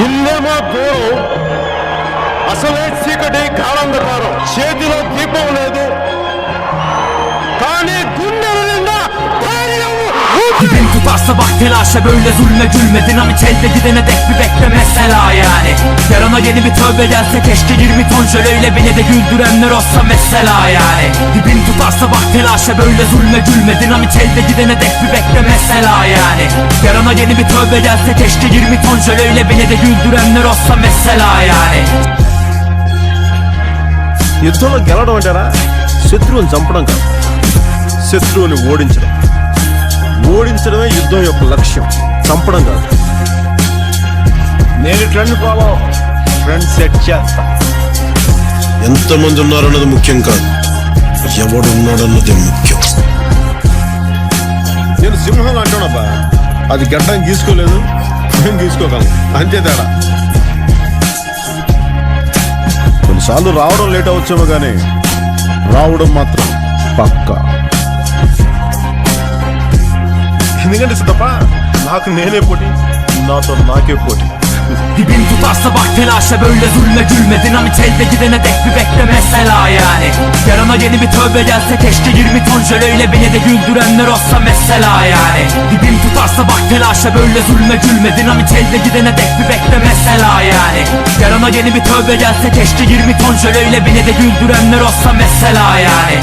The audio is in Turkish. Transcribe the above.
ఇల్లేమో దూరం, అసలే చీకటి గాఢంధకారం, చేతిలో దీపం లేదు, కానీ గుండెల నిండా ధైర్యం. Dibin tutarsa bak telaşa böyle zulme gülme. Dinamit elde gidene dek bir bekle mesela yani. Yarına yeni bir tövbe gelse keşke 20 ton jöleyle beni de güldürenler olsa mesela yani. Dibin tutarsa bak telaşa böyle zulme gülme. Dinamit elde gidene dek bir bekle mesela yani. Yarına yeni bir tövbe gelse keşke 20 ton jöleyle beni de güldürenler olsa mesela yani. యుద్ధంలో గెలవడం అంటారా శత్రువుని చంపడం కాదు, శత్రువుని ఓడించడం. ఓడించడమే యుద్ధం యొక్క లక్ష్యం, చంపడం కాదు. నేను ట్రెండ్ ఫాలో, ట్రెండ్ సెట్ చేస్తా. ఎంతమంది ఉన్నారన్నది ముఖ్యం కాదు, ఎవడున్నాడన్నది ముఖ్యం. నేను సింహం అంటానబ్బా, అది గడ్డం గీసుకోలేదు, నేను గీసుకోగలను, అంతే తేడా. కొన్నిసార్లు రావడం లేట్ అవచ్చేమో కానీ రావడం మాత్రం పక్కా. ఎందుకంటే సిద్ధప్ప, నాకు నేనే పోటీ, నాతో నాకే పోటీ. Dibin tutarsa bak telaşa böyle zulme gülme. Dinamit elde gidene dek bir bekle mesela yani. Yarına yeni bir tövbe gelse keşke 20 ton jöleyle beni de güldürenler olsa mesela yani. Dibin tutarsa bak telaşa böyle zulme gülme. Dinamit elde gidene dek bir bekle mesela yani. Yarına yeni bir tövbe gelse keşke 20 ton jöleyle beni de güldürenler olsa mesela yani.